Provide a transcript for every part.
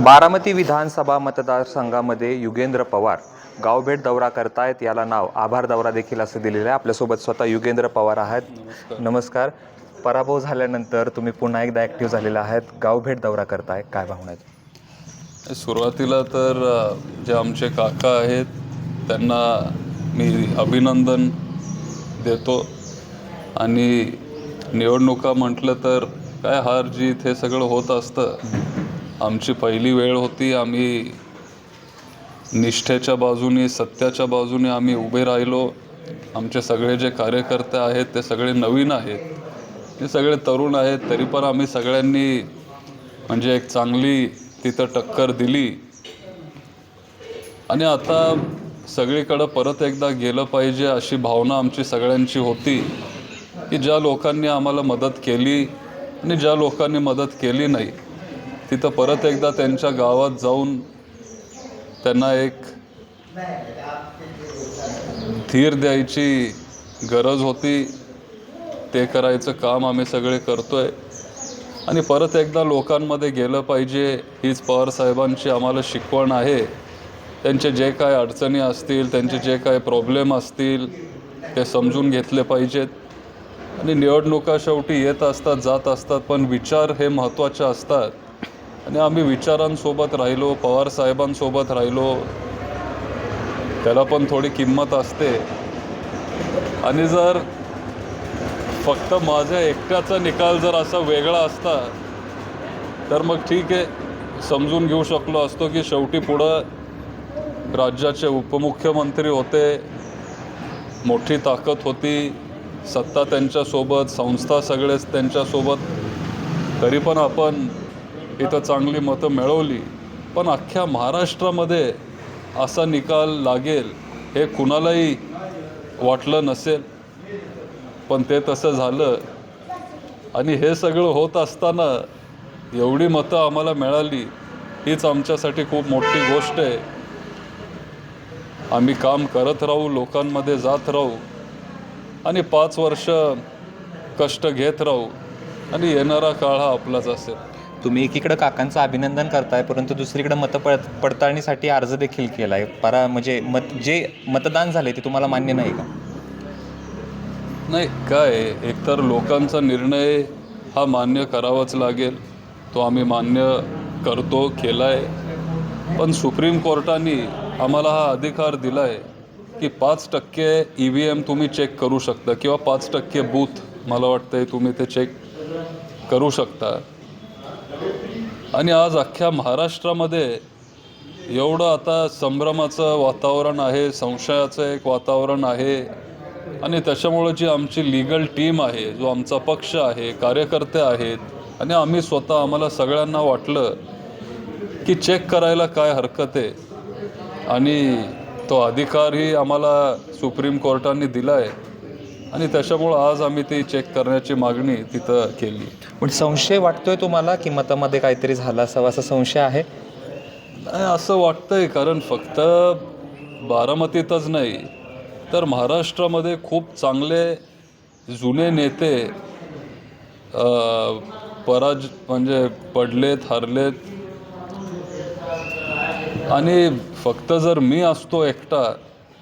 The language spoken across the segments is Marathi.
बारामती विधानसभा मतदारसंघामध्ये युगेंद्र पवार गावभेट दौरा करतायत. याला नाव आभार दौरा देखील असं दिलेलं आहे. आपल्यासोबत स्वतः युगेंद्र पवार आहेत. नमस्कार. पराभव झाल्यानंतर तुम्ही पुन्हा एकदा ॲक्टिव्ह झालेला आहात, गावभेट दौरा करताय, काय भावना आहेत? सुरुवातीला तर जे आमचे काका आहेत त्यांना मी अभिनंदन देतो. आणि निवडणुका म्हटलं तर काय हार जीत हे सगळं होत असतं. आमची पहिली वेळ होती, आम्ही निष्ठेच्या बाजूने सत्याच्या बाजूने आम्ही उभे राहिलो. आमचे सगळे जे कार्यकर्ते आहेत ते सगळे नवीन आहेत, ते सगळे तरुण आहेत, तरी पण आम्ही सगळ्यांनी म्हणजे एक चांगली तिथं टक्कर दिली. आणि आता सगळीकडं परत एकदा गेलं पाहिजे अशी भावना आमची सगळ्यांची होती की ज्या लोकांनी आम्हाला मदत केली आणि ज्या लोकांनी मदत केली नाही तिथं परत एकदा त्यांच्या गावात जाऊन त्यांना एक धीर द्यायची गरज होती. ते करायचं काम आम्ही सगळे करतोय. आणि परत एकदा लोकांमध्ये गेलं पाहिजे हीच पवारसाहेबांची आम्हाला शिकवण आहे. त्यांचे जे काय अडचणी असतील, त्यांचे जे काय प्रॉब्लेम असतील ते समजून घेतले पाहिजेत. आणि निवडणुका शेवटी येत असतात जात असतात, पण विचार हे महत्त्वाचे असतात. आणि आम्ही विचारांसोबत राहिलो, पवारसाहेबांसोबत राहिलो, त्याला पण थोडी किंमत असते. आणि जर फक्त माझ्या एकट्याचा निकाल जर असा वेगळा असता तर मग ठीक आहे, समजून घेऊ शकलो असतो की शेवटी पुढं राज्याचे उपमुख्यमंत्री होते, मोठी ताकद होती, सत्ता त्यांच्यासोबत, संस्था सगळेच त्यांच्यासोबत, तरी पण आपण इथं चांगली मतं मिळवली. पण अख्ख्या महाराष्ट्रामध्ये असा निकाल लागेल हे कुणालाही वाटलं नसेल, पण ते तसं झालं. आणि हे सगळं होत असताना एवढी मतं आम्हाला मिळाली, हीच आमच्यासाठी खूप मोठी गोष्ट आहे. आम्ही काम करत राहू, लोकांमध्ये जात राहू आणि 5 वर्ष कष्ट घेत राहू आणि येणारा काळ हा आपलाच असेल. तुम्ही एकीकडे काकांचं अभिनंदन करताय, परंतु दुसरीकडे पडताळणीसाठी अर्ज देखील केला आहे. म्हणजे जे मतदान झाले ते तुम्हाला मान्य नाही का? नाही, काय एकतर लोकांचा निर्णय हा मान्य करावाच लागेल, तो आम्ही मान्य करतो, केला आहे. पण सुप्रीम कोर्टाने आम्हाला हा अधिकार दिला आहे की 5% EVM तुम्ही चेक करू शकता किंवा 5% बूथ मला वाटतं तुम्ही ते चेक करू शकता. आणि आज अख्ख्या महाराष्ट्रामध्ये एवढं आता संभ्रमाचं वातावरण आहे, संशयाचं एक वातावरण आहे. आणि त्याच्यामुळं जी आमची लीगल टीम आहे, जो आमचा पक्ष आहे, कार्यकर्ते आहेत आणि आम्ही स्वतः, आम्हाला सगळ्यांना वाटलं की चेक करायला काय हरकत आहे. आणि तो अधिकारही आम्हाला सुप्रीम कोर्टाने दिला आहे आणि त्याच्यामुळं आज आम्ही ती चेक करण्याची मागणी तिथं केली. पण संशय वाटतोय तुम्हाला की मतामध्ये काहीतरी झालं असावं, असा संशय आहे? नाही, असं वाटतंय, कारण फक्त बारामतीतच नाही तर महाराष्ट्रामध्ये खूप चांगले जुने नेते म्हणजे पडलेत, हरलेत. आणि फक्त जर मी असतो एकटा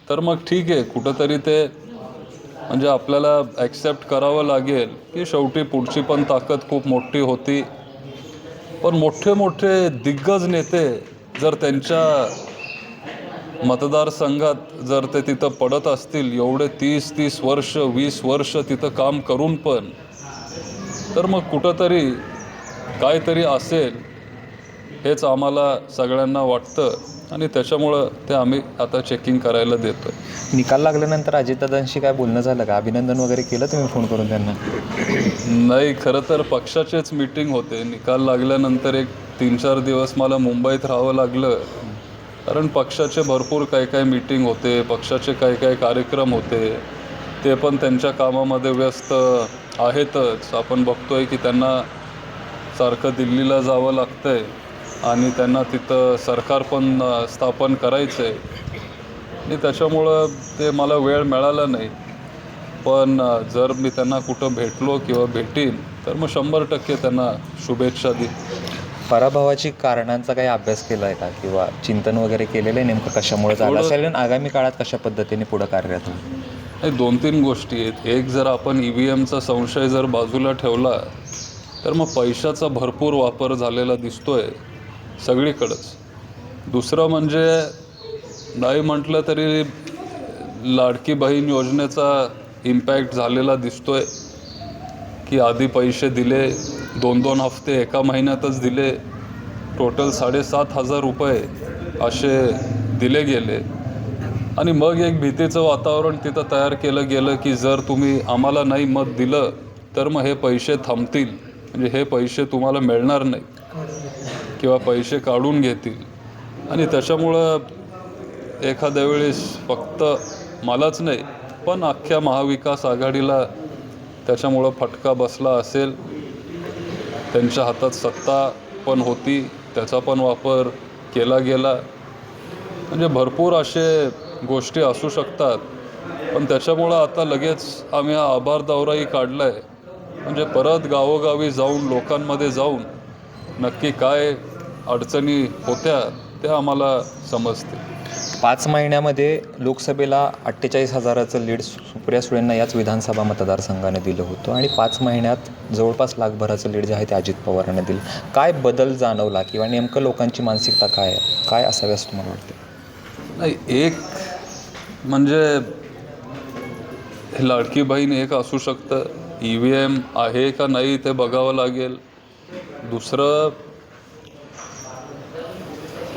तर मग ठीक आहे, कुठंतरी ते म्हणजे आपल्याला ॲक्सेप्ट करावं लागेल की शेवटी पुढची पण ताकद खूप मोठी होती. पण मोठे मोठे दिग्गज नेते जर त्यांच्या मतदारसंघात जर ते तिथं पडत असतील, एवढे 30 वर्ष 20 वर्ष तिथं काम करून पण, तर मग कुठंतरी काहीतरी असेल हेच आम्हाला सगळ्यांना वाटतं. आणि त्याच्यामुळं ते आम्ही आता चेकिंग करायला देतो. निकाल लागल्यानंतर अजितदादांशी काय बोलणं झालं का? अभिनंदन वगैरे केलं तुम्ही फोन करून त्यांना? नाही, खरं तर पक्षाचेच मीटिंग होते. निकाल लागल्यानंतर एक 3-4 दिवस मला मुंबईत राहावं लागलं, कारण पक्षाचे भरपूर काय मीटिंग होते, पक्षाचे काय कार्यक्रम होते. ते पण त्यांच्या कामामध्ये व्यस्त आहेतच. आपण बघतोय की त्यांना सारखं दिल्लीला जावं लागतं आहे आणि त्यांना तिथं सरकार पण स्थापन करायचं आहे. आणि त्याच्यामुळं ते मला वेळ मिळाला नाही. पण जर मी त्यांना कुठं भेटलो किंवा भेटीन तर मग 100% त्यांना शुभेच्छा देईन. पराभवाची कारणांचा काही अभ्यास केला आहे का किंवा चिंतन वगैरे केलेलं आहे नेमकं कशामुळे झालं असेल आणि आगामी काळात कशा पद्धतीने पुढे कार्यरत होईल? हे 2-3 गोष्टी आहेत. एक, जर आपण EVMचा संशय जर बाजूला ठेवला तर मग पैशाचा भरपूर वापर झालेला दिसतोय सगळीकडंच. दुसरं म्हणजे नाही म्हटलं तरी लाडकी बहीण योजनेचा इम्पॅक्ट झालेला दिसतोय की आधी पैसे दिले, 2-2 हफ्ते एका महिन्यातच दिले, टोटल 7,500 रुपये असे दिले गेले. आणि मग एक भीतीचं वातावरण तिथं तयार केलं गेलं की जर तुम्ही आम्हाला नाही मत दिलं तर मग हे पैसे थांबतील, म्हणजे हे पैसे तुम्हाला मिळणार नाही किंवा पैसे काढून घेतील. आणि त्याच्यामुळं एखाद्या वेळेस फक्त मलाच नाही पण अख्ख्या महाविकास आघाडीला त्याच्यामुळं फटका बसला असेल. त्यांच्या हातात सत्ता पण होती, त्याचा पण वापर केला गेला. म्हणजे भरपूर असे गोष्टी असू शकतात. पण त्याच्यामुळं आता लगेच आम्ही हा आभार दौराही काढला आहे. म्हणजे परत गावोगावी जाऊन लोकांमध्ये जाऊन नक्की काय अडचणी होत्या ते आम्हाला समजते. 5 महिन्यामध्ये लोकसभेला 48,000चं लीड सुप्रिया सुळेंना याच विधानसभा मतदारसंघाने दिलं होतं आणि 5 महिन्यात जवळपास लाखभराचं लीड जे आहे ते अजित पवारांना दिलं. काय बदल जाणवला किंवा नेमकं लोकांची मानसिकता काय आहे, काय असावी असं तुम्हाला वाटतं? नाही, एक म्हणजे लाडकी बहीण एक असू शकतं, EVM आहे का नाही ते बघावं लागेल. दुसरं,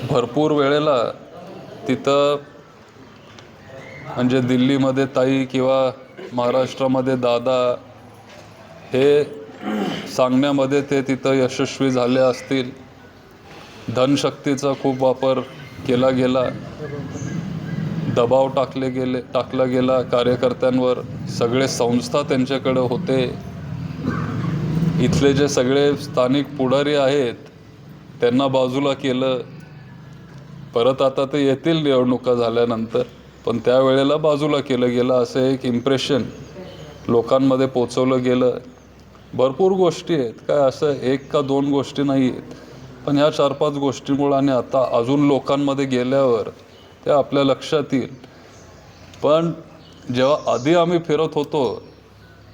भरपूर वेळेला तिथं म्हणजे दिल्लीमध्ये ताई किंवा महाराष्ट्रामध्ये दादा हे सांगण्यामध्ये ते तिथं यशस्वी झाले असतील. धनशक्तीचा खूप वापर केला गेला, दबाव टाकला गेला कार्यकर्त्यांवर. सगळे संस्था त्यांच्याकडे होते. इथले जे सगळे स्थानिक पुढारी आहेत त्यांना बाजूला केलं. परत आता ते येतील निवडणुका झाल्यानंतर, पण त्यावेळेला बाजूला केलं गेलं असं एक इम्प्रेशन लोकांमध्ये पोचवलं गेलं. भरपूर गोष्टी आहेत, काय असं 1 का 2 गोष्टी नाही आहेत. पण ह्या 4-5 गोष्टींमुळे आणि आता अजून लोकांमध्ये गेल्यावर ते आपल्या लक्षात येईल. पण जेव्हा आधी आम्ही फिरत होतो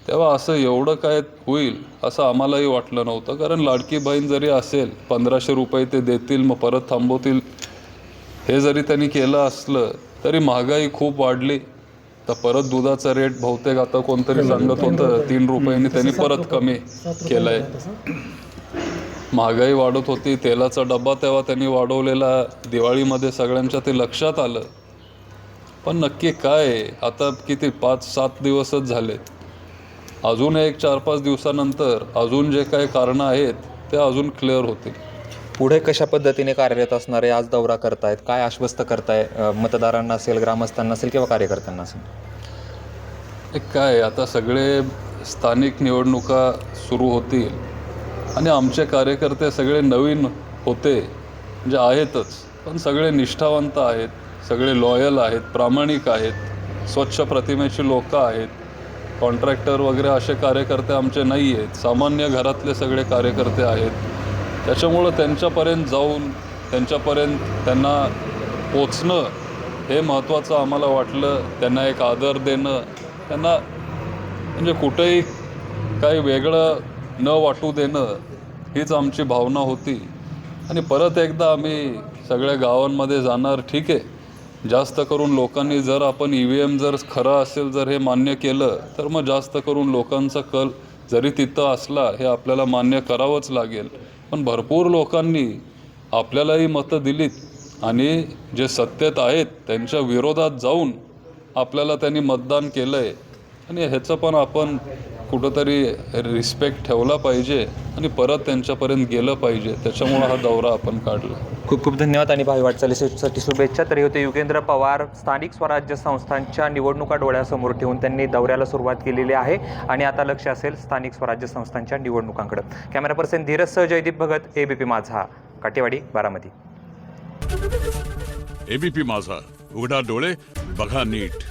तेव्हा असं एवढं काय होईल असं आम्हालाही वाटलं नव्हतं. कारण लाडकी बहीण जरी असेल, 1,500 रुपये ते देतील मग परत थांबवतील, हे जरी त्यांनी केलं असलं तरी महागाई खूप वाढली. तर परत दुधाचा रेट बहुतेक आता कोणतरी सांगत होतं 3 रुपयांनी त्यांनी परत कमी केलं आहे. महागाई वाढत होती, तेलाचा डबा तेव्हा त्यांनी वाढवलेला, दिवाळीमध्ये सगळ्यांच्या ते लक्षात आलं. पण नक्की काय आता किती 5-7 दिवसच झालेत. अजून एक 4-5 दिवसानंतर अजून जे काही कारणं आहेत ते अजून क्लिअर होतील. पुढे कशा पद्धतीने कार्यरत असणार आहे? आज दौरा करतायत, काय आश्वस्त करताय मतदारांना असेल, ग्रामस्थांना असेल किंवा कार्यकर्त्यांना असेल? काय आता सगळे स्थानिक निवडणुका सुरू होतील आणि आमचे कार्यकर्ते सगळे नवीन होते म्हणजे आहेतच, पण सगळे निष्ठावंत आहेत, सगळे लॉयल आहेत, प्रामाणिक आहेत, स्वच्छ प्रतिमेची लोकं आहेत. कॉन्ट्रॅक्टर वगैरे असे कार्यकर्ते आमचे नाही आहेत, सामान्य घरातले सगळे कार्यकर्ते आहेत. त्याच्यामुळं त्यांच्यापर्यंत जाऊन त्यांना पोचणं हे महत्त्वाचं आम्हाला वाटलं. त्यांना एक आदर देणं, त्यांना म्हणजे कुठेही काही वेगळं न वाटू देणं हीच आमची भावना होती. आणि परत एकदा आम्ही सगळ्या गावांमध्ये जाणार. ठीक आहे, जास्त करून लोकांनी जर आपण EVM जर खरं असेल जर हे मान्य केलं तर मग जास्त करून लोकांचा कल जरी तिथं असला हे आपल्याला मान्य करावंच लागेल. पण भरपूर लोकांनी आपल्यालाही मतं दिलीत आणि जे सत्तेत आहेत त्यांच्या विरोधात जाऊन आपल्याला त्यांनी मतदान केलं आहे. आणि ह्याचं पण आपण कुठंतरी रिस्पेक्ट ठेवला पाहिजे आणि परत त्यांच्यापर्यंत गेलं पाहिजे. त्याच्यामुळं हा दौरा आपण काढला. खूप खूप धन्यवाद आणि भावी वाटचालीसाठी शुभेच्छा. तरी होते युगेंद्र पवार. स्थानिक स्वराज्य संस्थांच्या निवडणुका डोळ्यासमोर ठेवून त्यांनी दौऱ्याला सुरुवात केलेली आहे आणि आता लक्ष असेल स्थानिक स्वराज्य संस्थांच्या निवडणुकांकडे. कॅमेरा पर्सन धीरजसह जयदीप भगत, ABP माझा, काटेवाडी, बारामती. ABP माझा, उघडा डोळे बघा नीट.